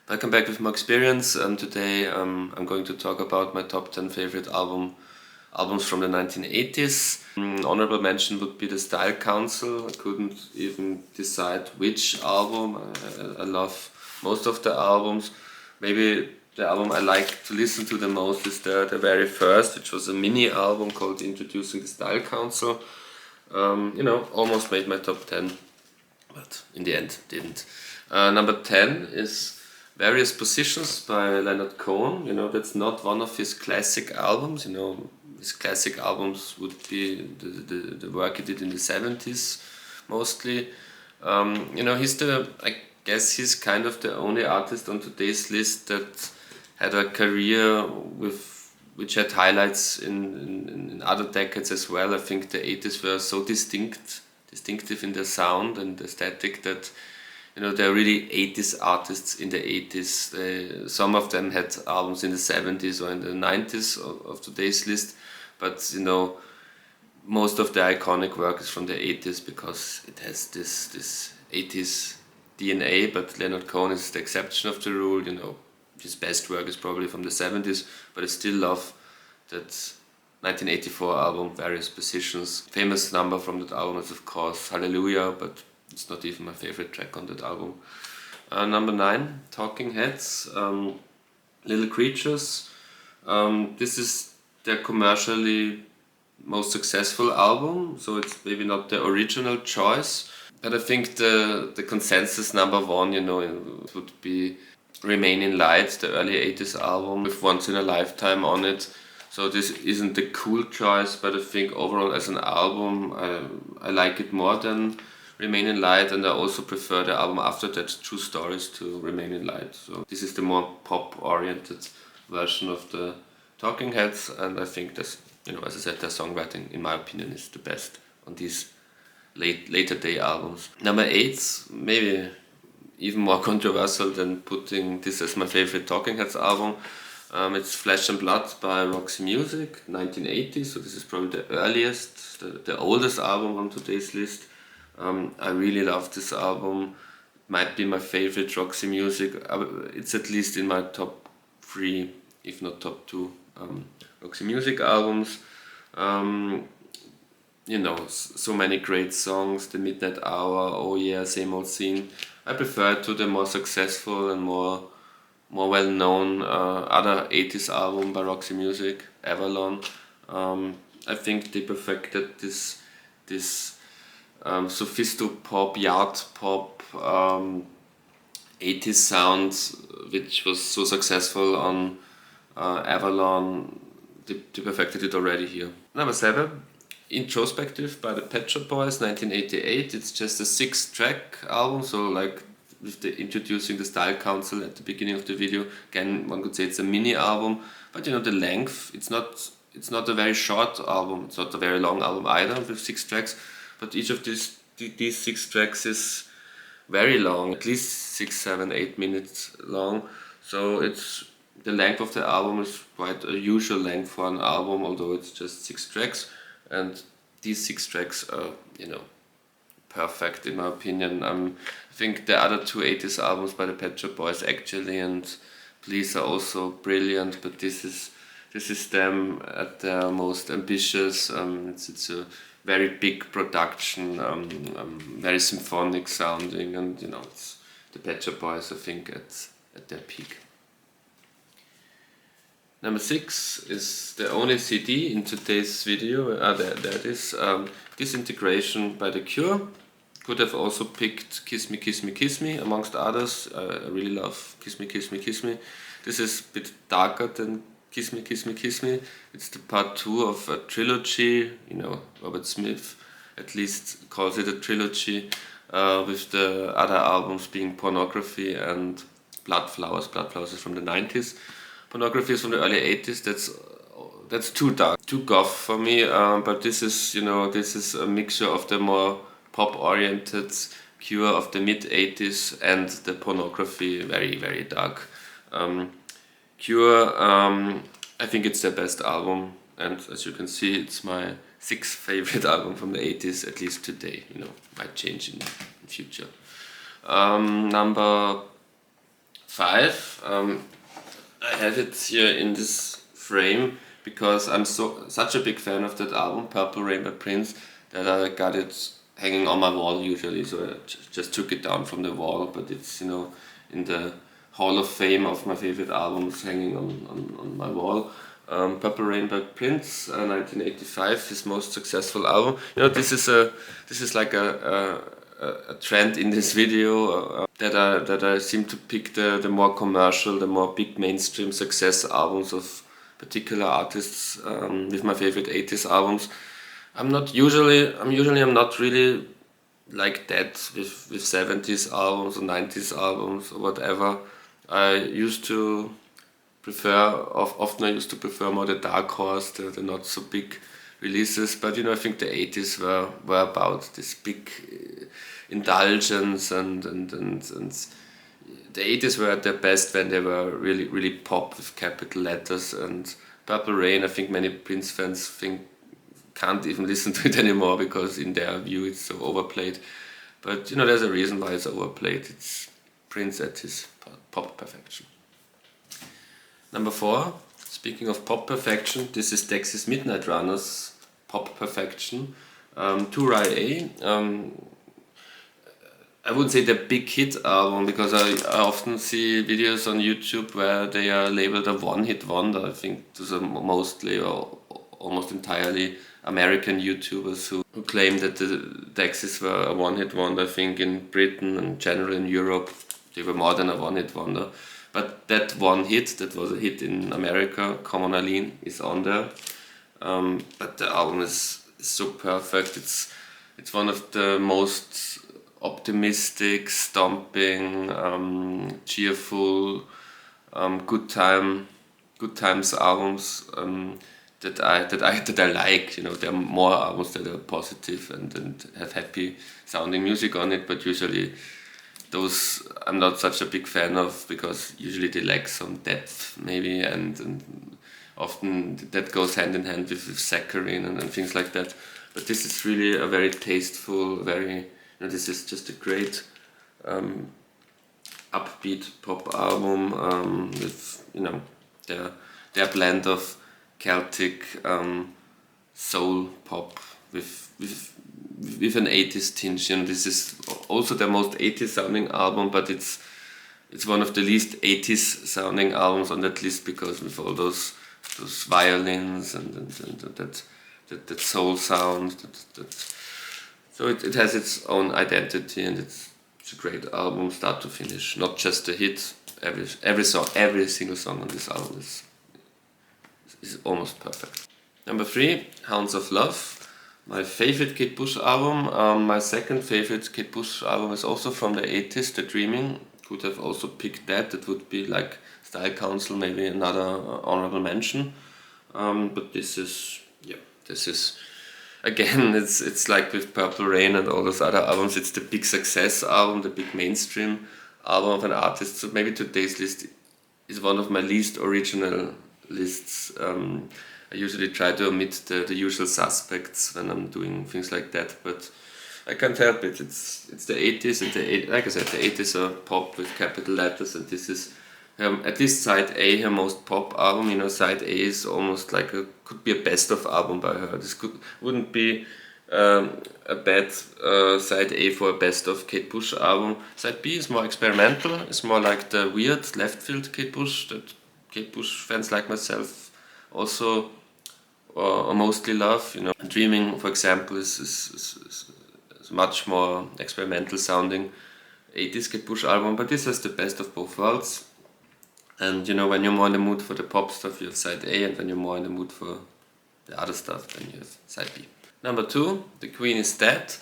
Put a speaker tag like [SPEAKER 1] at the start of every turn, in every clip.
[SPEAKER 1] Welcome back with more experience. Today I'm going to talk about my top 10 favorite albums from the 1980s. Honorable mention would be the Style Council. I couldn't even decide which album. I love most of the albums. Maybe the album I like to listen to the most is the very first, which was a mini album called Introducing the Style Council. Almost made my top 10, but in the end didn't. Number 10 is Various Positions by Leonard Cohen. That's not one of his classic albums. His classic albums would be the work he did in the 70s mostly. I guess he's kind of the only artist on today's list that had a career which had highlights in other decades as well. I think the 80s were so distinctive in their sound and aesthetic that there are really 80s artists in the 80s. Some of them had albums in the 70s or in the 90s of today's list, but most of the iconic work is from the 80s because it has this 80s DNA, but Leonard Cohen is the exception of the rule. His best work is probably from the 70s, but I still love that 1984 album, Various Positions. Famous number from that album is of course Hallelujah, but it's not even my favorite track on that album. Number 9, Talking Heads, Little Creatures. This is their commercially most successful album, so it's maybe not the original choice. But I think the consensus number 1, it would be Remain in Light, the early 80s album with Once in a Lifetime on it. So this isn't the cool choice, but I think overall as an album, I like it more than Remain in Light, and I also prefer the album after that, True Stories, to Remain in Light. So this is the more pop-oriented version of the Talking Heads, and I think as I said, their songwriting, in my opinion, is the best on these later day albums. Number 8, maybe even more controversial than putting this as my favorite Talking Heads album. It's Flesh and Blood by Roxy Music, 1980, so this is probably the earliest, the oldest album on today's list. I really love this album. It might be my favorite Roxy Music. It's at least in my top 3, if not top 2, Roxy Music albums. So many great songs, The Midnight Hour, Oh Yeah, Same Old Scene. I prefer it to the more successful and more well-known other 80s album by Roxy Music, Avalon. I think they perfected this sophisto-pop, yard pop 80s sound, which was so successful on Avalon. They perfected it already here. Number 7, Introspective by the Pet Shop Boys, 1988. It's just a 6-track album, so like with the Introducing the Style Council at the beginning of the video, again one could say it's a mini album, but the length, it's not a very short album, it's not a very long album either with 6 tracks, but each of these 6 tracks is very long, at least 6, 7, 8 minutes long, so the length of the album is quite a usual length for an album, although it's just 6 tracks. And these 6 tracks are, perfect in my opinion. I think the other 2 80s albums by the Pet Shop Boys, Actually and Please, are also brilliant, but this is them at their most ambitious. It's a very big production, very symphonic sounding, and it's the Pet Shop Boys, I think, at their peak. Number 6 is the only CD in today's video. There it is. Disintegration by The Cure. Could have also picked Kiss Me, Kiss Me, Kiss Me, amongst others. I really love Kiss Me, Kiss Me, Kiss Me. This is a bit darker than Kiss Me, Kiss Me, Kiss Me. It's the part 2 of a trilogy. Robert Smith at least calls it a trilogy, with the other albums being Pornography and Blood Flowers. Blood Flowers is from the 90s. Pornography is from the early 80s. That's too dark, too goth for me. But this is a mixture of the more pop-oriented Cure of the mid 80s and the Pornography, very very dark. Cure, I think it's their best album, and as you can see, it's my 6th favorite album from the 80s, at least today. Might change in the future. Number 5. I have it here in this frame because I'm such a big fan of that album, Purple Rain by Prince, that I got it hanging on my wall usually. So I just took it down from the wall, but it's, you know, in the Hall of Fame of my favorite albums hanging on my wall. Purple Rain by Prince, 1985, his most successful album. You know, this is like a trend in this video that I seem to pick the more commercial, the more big mainstream success albums of particular artists with my favorite 80s albums. I'm not really like that with 70s albums or 90s albums or whatever. I used to often I used to prefer more the dark horse, the not so big releases, but you know, I think the 80s were about this big indulgence and the 80s were at their best when they were really pop with capital letters. And Purple Rain, I think many Prince fans can't even listen to it anymore because in their view it's so overplayed. But you know, there's a reason why it's overplayed. It's Prince at his pop perfection. Number 4, speaking of pop perfection, this is Dexys Midnight Runners pop perfection. To I wouldn't say the big hit album because I often see videos on YouTube where they are labeled a one-hit wonder. I think those are mostly or almost entirely American YouTubers who claim that the Dexys were a one-hit wonder. I think in Britain and generally in Europe they were more than a one-hit wonder. But that one hit, that was a hit in America, Come On Eileen, is on there. But the album is so perfect. It's one of the most optimistic, stomping, cheerful, good times albums that I like. You know, there are more albums that are positive and have happy sounding music on it, but usually those I'm not such a big fan of because usually they lack some depth maybe, and often that goes hand in hand with saccharine and things like that. But this is really a very tasteful, this is just a great upbeat pop album with, you know, their blend of Celtic soul pop with an 80s tinge. You know, this is also their most 80s sounding album, but it's one of the least 80s sounding albums on that list because with all those violins and that soul sound, so it has its own identity, and it's a great album start to finish, not just a hit. Every single song on this album is almost perfect. Number 3, Hounds of Love. My favorite Kate Bush album. My second favorite Kate Bush album is also from the 80s, The Dreaming. Could have also picked that. It would be like Style Council, maybe another honorable mention. But this is again, it's like with Purple Rain and all those other albums. It's the big success album, the big mainstream album of an artist. So maybe today's list is one of my least original lists. I usually try to omit the usual suspects when I'm doing things like that, but I can't help it. It's the 80s, and like I said, the 80s are pop with capital letters, and this is at least side A, her most pop album. You know, side A is almost like could be a best of album by her. This wouldn't be a bad side A for a best of Kate Bush album. Side B is more experimental. It's more like the weird left field Kate Bush that Kate Bush fans like myself also or mostly love. You know, Dreaming, for example, is much more experimental sounding 80s Kate Bush album, but this has the best of both worlds. And you know, when you're more in the mood for the pop stuff, you have side A, and when you're more in the mood for the other stuff, then you have side B. Number 2, The Queen Is Dead.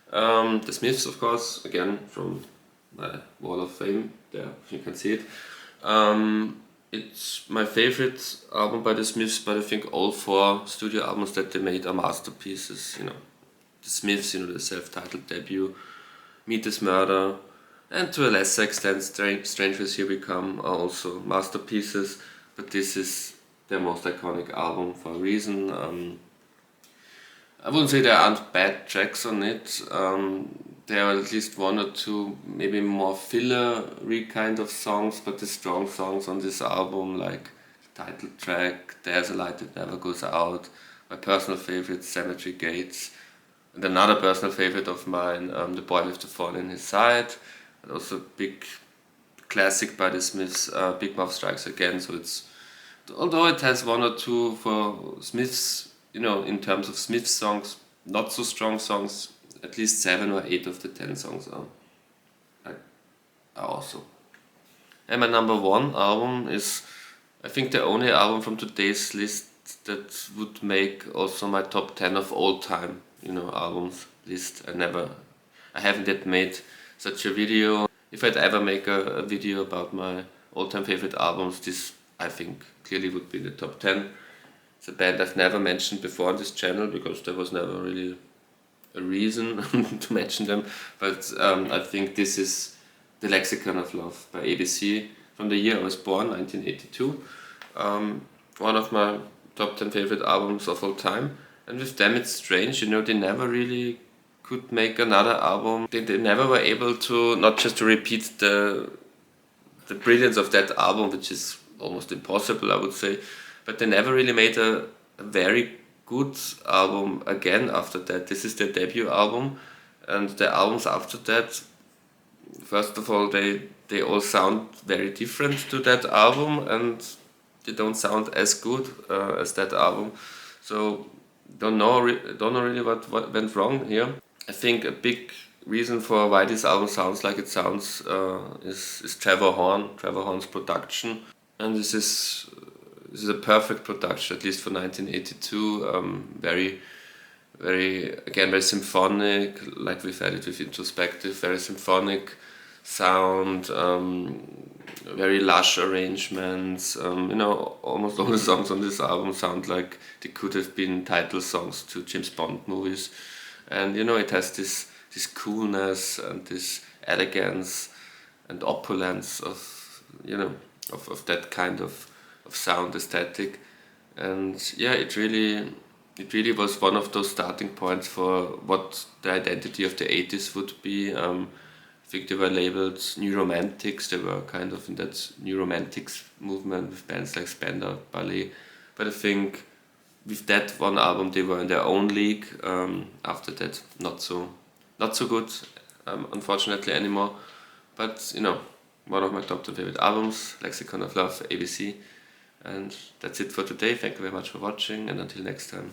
[SPEAKER 1] The Smiths, of course, again from my Wall of Fame. There, you can see it. It's my favorite album by the Smiths, but I think all 4 studio albums that they made are masterpieces. You know, the Smiths, you know, the self-titled debut, Meet This Murder, and to a lesser extent, Strangers Here We Come are also masterpieces. But this is their most iconic album for a reason. I wouldn't say there aren't bad tracks on it. there are at least one or two maybe more filler-y kind of songs, but the strong songs on this album, like the title track, There's a Light That Never Goes Out, my personal favorite, Cemetery Gates, and another personal favorite of mine, The Boy with the Thorn in His Side, and also big classic by the Smiths, Big Mouth Strikes Again. So it's, although it has one or two for Smiths, you know, in terms of Smiths songs, not so strong songs, at least 7 or 8 of the 10 songs are also. And my number one album is, I think, the only album from today's list that would make also my top 10 of all time, you know, albums list. I haven't yet made such a video. If I'd ever make a video about my all-time favorite albums, this, I think, clearly would be the top 10. It's a band I've never mentioned before on this channel because there was never really a reason to mention them, but I think this is The Lexicon of Love by ABC, from the year I was born, 1982. One of my top 10 favorite albums of all time, and with them it's strange, you know, they never really could make another album. They never were able to, not just to repeat the brilliance of that album, which is almost impossible, I would say, but they never really made a very good album again after that. This is their debut album, and the albums after that, first of all, they all sound very different to that album, and they don't sound as good as that album. So don't know really what went wrong here. I think a big reason for why this album sounds like it sounds is Trevor Horn's production, and this is a perfect production, at least for 1982. Very again, very symphonic, like we've had it with Introspective, very symphonic sound, very lush arrangements. You know, almost all the songs on this album sound like they could have been title songs to James Bond movies. And you know, it has this coolness and this elegance and opulence of, you know, of that kind of sound aesthetic. And yeah, it really was one of those starting points for what the identity of the 80s would be. I think they were labeled New Romantics. They were kind of in that New Romantics movement with bands like Spandau Ballet. But I think with that one album they were in their own league. After that, not so good, unfortunately, anymore. But you know, one of my top 10 favorite albums, Lexicon of Love, ABC. And that's it for today. Thank you very much for watching, and until next time.